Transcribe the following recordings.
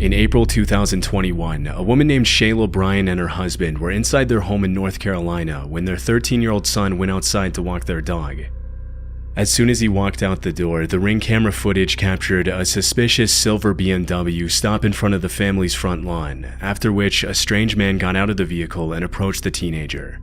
In April 2021, a woman named Shayla Bryan and her husband were inside their home in North Carolina when their 13-year-old son went outside to walk their dog. As soon as he walked out the door, the Ring camera footage captured a suspicious silver BMW stop in front of the family's front lawn, after which a strange man got out of the vehicle and approached the teenager.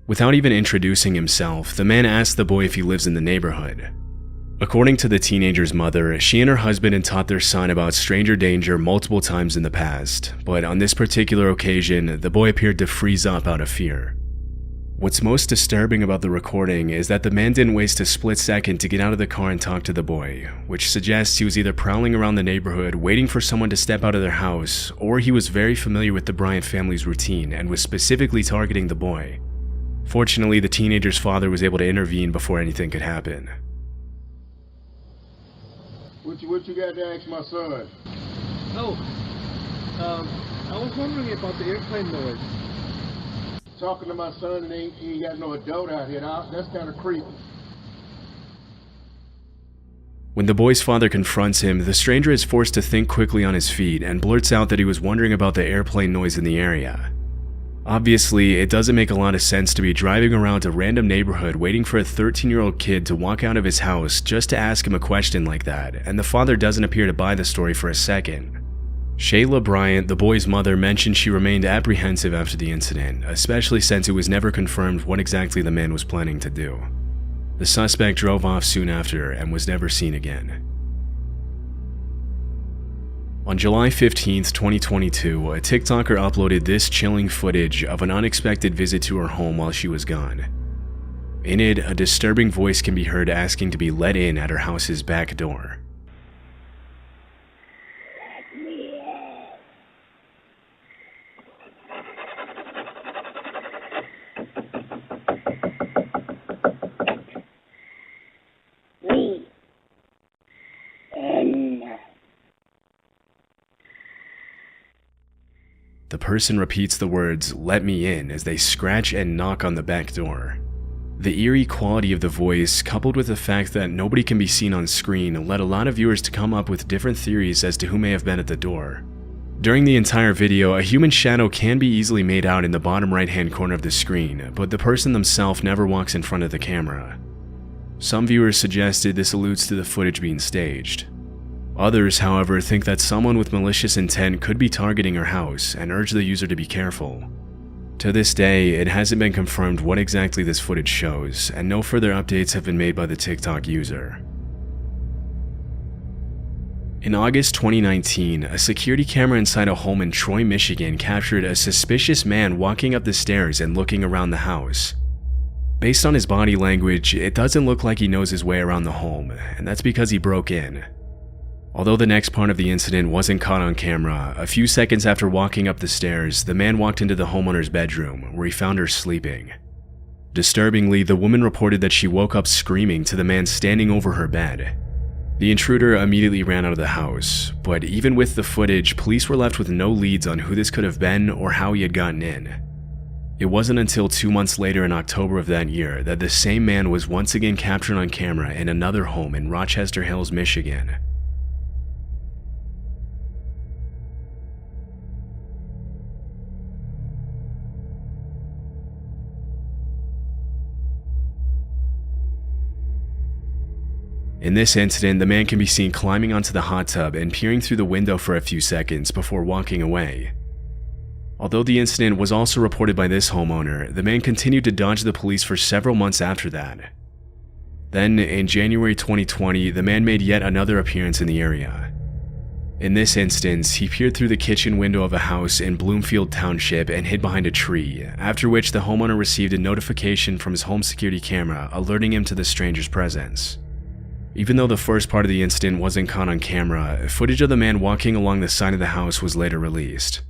Without even introducing himself, the man asked the boy if he lives in the neighborhood. According to the teenager's mother, she and her husband had taught their son about stranger danger multiple times in the past, but on this particular occasion, the boy appeared to freeze up out of fear. What's most disturbing about the recording is that the man didn't waste a split second to get out of the car and talk to the boy, which suggests he was either prowling around the neighborhood waiting for someone to step out of their house, or he was very familiar with the Bryant family's routine and was specifically targeting the boy. Fortunately, the teenager's father was able to intervene before anything could happen. What you got to ask my son? Oh, I was wondering about the airplane noise. Talking to my son and he ain't got no adult out here. That's kind of creepy. When the boy's father confronts him, the stranger is forced to think quickly on his feet and blurts out that he was wondering about the airplane noise in the area. Obviously, it doesn't make a lot of sense to be driving around a random neighborhood waiting for a 13-year-old kid to walk out of his house just to ask him a question like that, and the father doesn't appear to buy the story for a second. Shayla Bryant, the boy's mother, mentioned she remained apprehensive after the incident, especially since it was never confirmed what exactly the man was planning to do. The suspect drove off soon after and was never seen again. On July 15, 2022, a TikToker uploaded this chilling footage of an unexpected visit to her home while she was gone. In it, a disturbing voice can be heard asking to be let in at her house's back door. Let me in. Me. In. The person repeats the words, "Let me in," as they scratch and knock on the back door. The eerie quality of the voice, coupled with the fact that nobody can be seen on screen, led a lot of viewers to come up with different theories as to who may have been at the door. During the entire video, a human shadow can be easily made out in the bottom right-hand corner of the screen, but the person themselves never walks in front of the camera. Some viewers suggested this alludes to the footage being staged. Others, however, think that someone with malicious intent could be targeting her house and urge the user to be careful. To this day, it hasn't been confirmed what exactly this footage shows, and no further updates have been made by the TikTok user. In August 2019, a security camera inside a home in Troy, Michigan captured a suspicious man walking up the stairs and looking around the house. Based on his body language, it doesn't look like he knows his way around the home, and that's because he broke in. Although the next part of the incident wasn't caught on camera, a few seconds after walking up the stairs, the man walked into the homeowner's bedroom, where he found her sleeping. Disturbingly, the woman reported that she woke up screaming to the man standing over her bed. The intruder immediately ran out of the house, but even with the footage, police were left with no leads on who this could have been or how he had gotten in. It wasn't until 2 months later in October of that year that the same man was once again captured on camera in another home in Rochester Hills, Michigan. In this incident, the man can be seen climbing onto the hot tub and peering through the window for a few seconds before walking away. Although the incident was also reported by this homeowner, the man continued to dodge the police for several months after that. Then, in January 2020, the man made yet another appearance in the area. In this instance, he peered through the kitchen window of a house in Bloomfield Township and hid behind a tree, after which the homeowner received a notification from his home security camera alerting him to the stranger's presence. Even though the first part of the incident wasn't caught on camera, footage of the man walking along the side of the house was later released.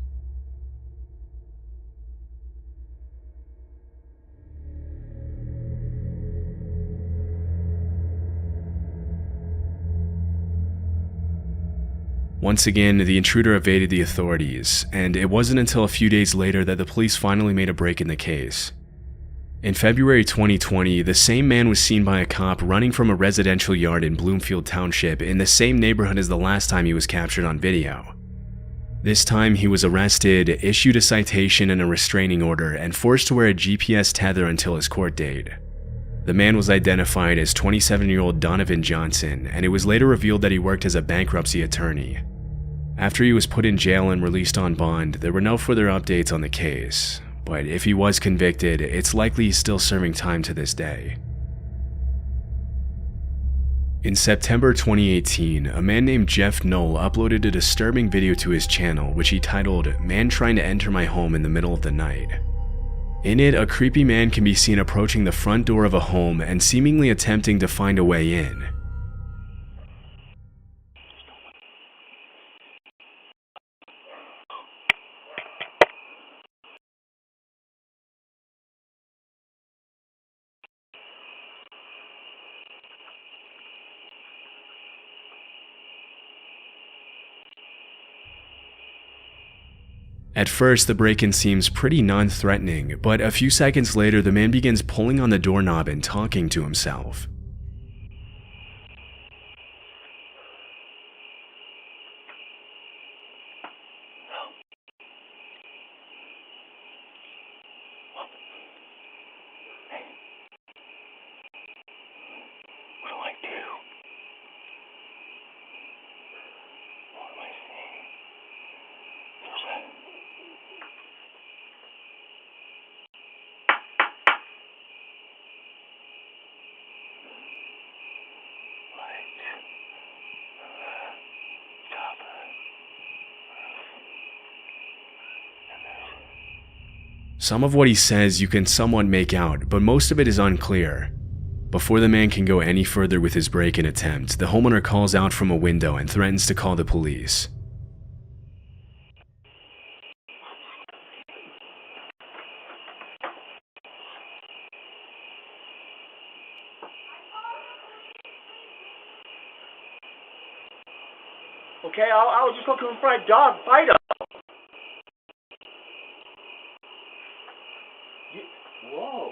Once again, the intruder evaded the authorities, and it wasn't until a few days later that the police finally made a break in the case. In February 2020, the same man was seen by a cop running from a residential yard in Bloomfield Township in the same neighborhood as the last time he was captured on video. This time, he was arrested, issued a citation and a restraining order, and forced to wear a GPS tether until his court date. The man was identified as 27-year-old Donovan Johnson, and it was later revealed that he worked as a bankruptcy attorney. After he was put in jail and released on bond, there were no further updates on the case, but if he was convicted, it's likely he's still serving time to this day. In September 2018, a man named Jeff Knoll uploaded a disturbing video to his channel, which he titled, "Man Trying to Enter My Home in the Middle of the Night." In it, a creepy man can be seen approaching the front door of a home and seemingly attempting to find a way in. At first, the break-in seems pretty non-threatening, but a few seconds later, the man begins pulling on the doorknob and talking to himself. Some of what he says you can somewhat make out, but most of it is unclear. Before the man can go any further with his break-in attempt, the homeowner calls out from a window and threatens to call the police. Okay, I was just looking for a dog, Fido. Whoa.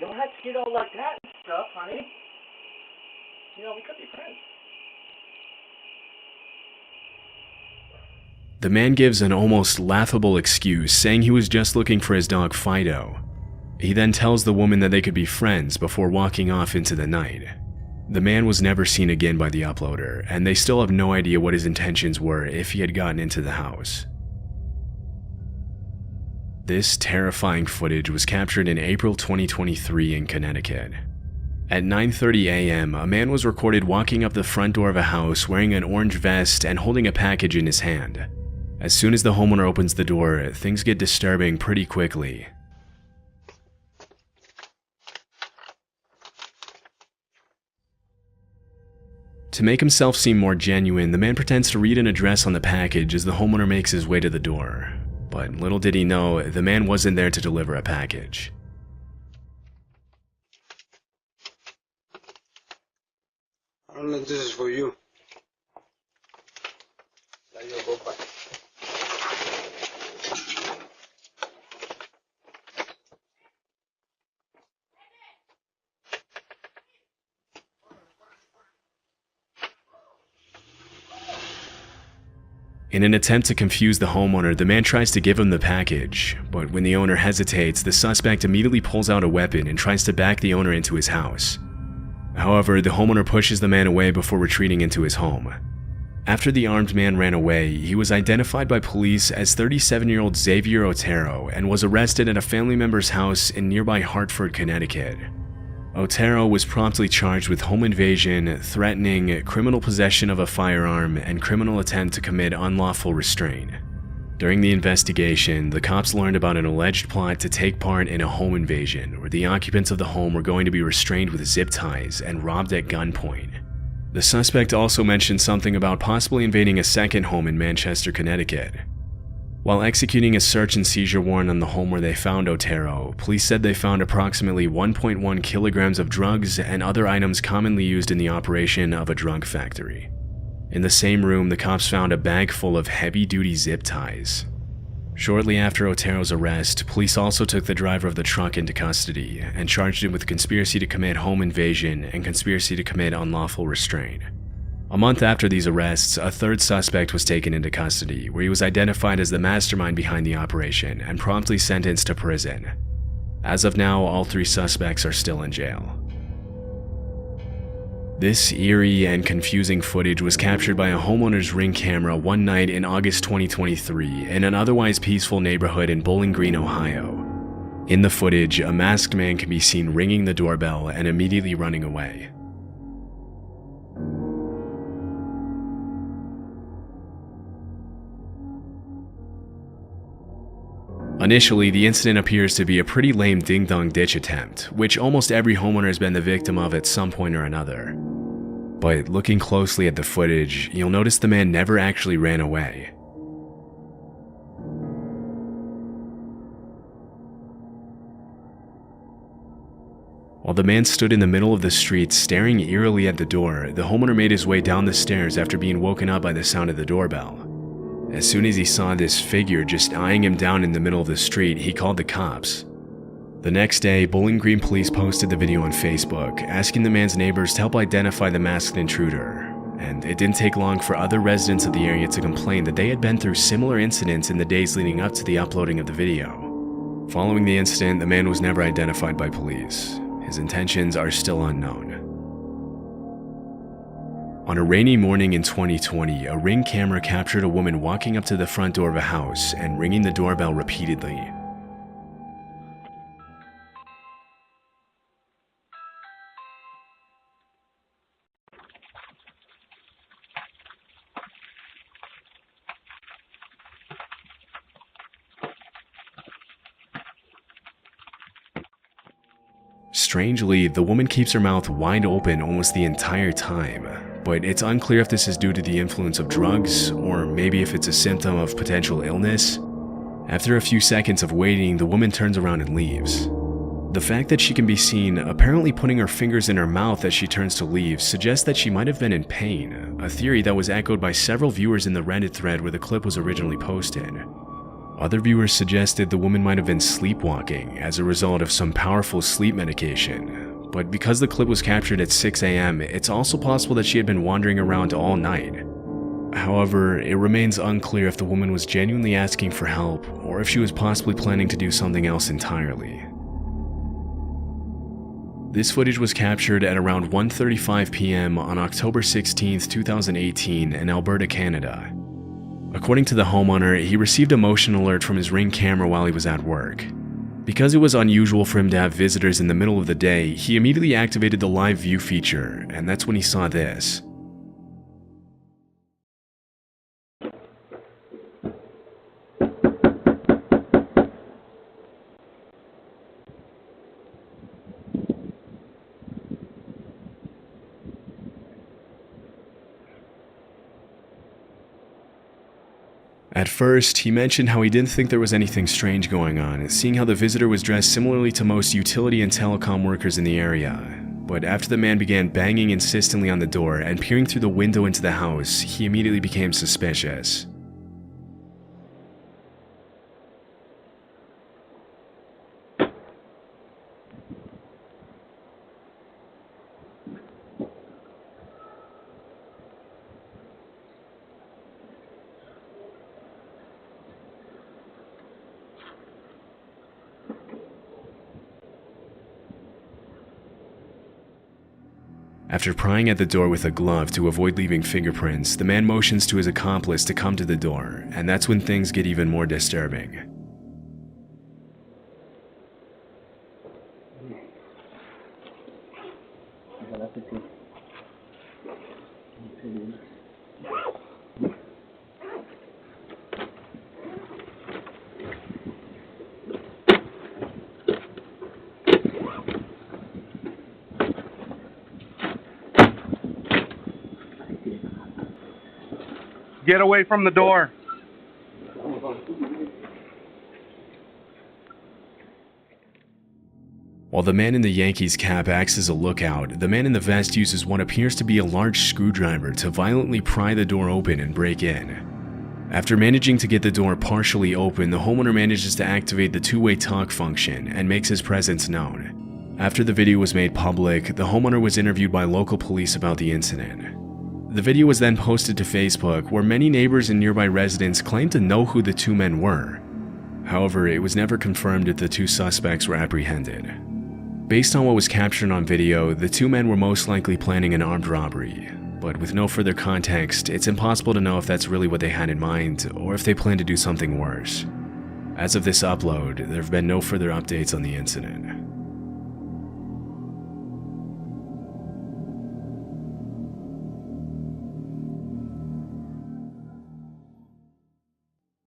You don't have to get all like that and stuff, honey. You know, we could be friends. The man gives an almost laughable excuse, saying he was just looking for his dog Fido. He then tells the woman that they could be friends before walking off into the night. The man was never seen again by the uploader, and they still have no idea what his intentions were if he had gotten into the house. This terrifying footage was captured in April 2023 in Connecticut. At 9:30 a.m., a man was recorded walking up the front door of a house wearing an orange vest and holding a package in his hand. As soon as the homeowner opens the door, things get disturbing pretty quickly. To make himself seem more genuine, the man pretends to read an address on the package as the homeowner makes his way to the door. But little did he know, the man wasn't there to deliver a package. I don't know if this is for you. In an attempt to confuse the homeowner, the man tries to give him the package, but when the owner hesitates, the suspect immediately pulls out a weapon and tries to back the owner into his house. However, the homeowner pushes the man away before retreating into his home. After the armed man ran away, he was identified by police as 37-year-old Xavier Otero and was arrested at a family member's house in nearby Hartford, Connecticut. Otero was promptly charged with home invasion, threatening, criminal possession of a firearm, and criminal attempt to commit unlawful restraint. During the investigation, the cops learned about an alleged plot to take part in a home invasion where the occupants of the home were going to be restrained with zip ties and robbed at gunpoint. The suspect also mentioned something about possibly invading a second home in Manchester, Connecticut. While executing a search and seizure warrant on the home where they found Otero, police said they found approximately 1.1 kilograms of drugs and other items commonly used in the operation of a drug factory. In the same room, the cops found a bag full of heavy-duty zip ties. Shortly after Otero's arrest, police also took the driver of the truck into custody and charged him with conspiracy to commit home invasion and conspiracy to commit unlawful restraint. A month after these arrests, a third suspect was taken into custody, where he was identified as the mastermind behind the operation and promptly sentenced to prison. As of now, all 3 suspects are still in jail. This eerie and confusing footage was captured by a homeowner's Ring camera one night in August 2023 in an otherwise peaceful neighborhood in Bowling Green, Ohio. In the footage, a masked man can be seen ringing the doorbell and immediately running away. Initially, the incident appears to be a pretty lame ding-dong ditch attempt, which almost every homeowner has been the victim of at some point or another. But looking closely at the footage, you'll notice the man never actually ran away. While the man stood in the middle of the street staring eerily at the door, the homeowner made his way down the stairs after being woken up by the sound of the doorbell. As soon as he saw this figure just eyeing him down in the middle of the street, he called the cops. The next day, Bowling Green police posted the video on Facebook, asking the man's neighbors to help identify the masked intruder, and it didn't take long for other residents of the area to complain that they had been through similar incidents in the days leading up to the uploading of the video. Following the incident, the man was never identified by police. His intentions are still unknown. On a rainy morning in 2020, a Ring camera captured a woman walking up to the front door of a house and ringing the doorbell repeatedly. Strangely, the woman keeps her mouth wide open almost the entire time, but it's unclear if this is due to the influence of drugs, or maybe if it's a symptom of potential illness. After a few seconds of waiting, the woman turns around and leaves. The fact that she can be seen apparently putting her fingers in her mouth as she turns to leave suggests that she might have been in pain, a theory that was echoed by several viewers in the Reddit thread where the clip was originally posted. Other viewers suggested the woman might have been sleepwalking as a result of some powerful sleep medication, but because the clip was captured at 6 a.m., it's also possible that she had been wandering around all night. However, it remains unclear if the woman was genuinely asking for help or if she was possibly planning to do something else entirely. This footage was captured at around 1:35 p.m. on October 16, 2018 in Alberta, Canada. According to the homeowner, he received a motion alert from his Ring camera while he was at work. Because it was unusual for him to have visitors in the middle of the day, he immediately activated the live view feature, and that's when he saw this. At first, he mentioned how he didn't think there was anything strange going on, seeing how the visitor was dressed similarly to most utility and telecom workers in the area. But after the man began banging insistently on the door and peering through the window into the house, he immediately became suspicious. After prying at the door with a glove to avoid leaving fingerprints, the man motions to his accomplice to come to the door, and that's when things get even more disturbing. Get away from the door. While the man in the Yankees cap acts as a lookout, the man in the vest uses what appears to be a large screwdriver to violently pry the door open and break in. After managing to get the door partially open, the homeowner manages to activate the two-way talk function and makes his presence known. After the video was made public, the homeowner was interviewed by local police about the incident. The video was then posted to Facebook, where many neighbors and nearby residents claimed to know who the two men were. However, it was never confirmed if the two suspects were apprehended. Based on what was captured on video, the two men were most likely planning an armed robbery, but with no further context, it's impossible to know if that's really what they had in mind or if they planned to do something worse. As of this upload, there have been no further updates on the incident.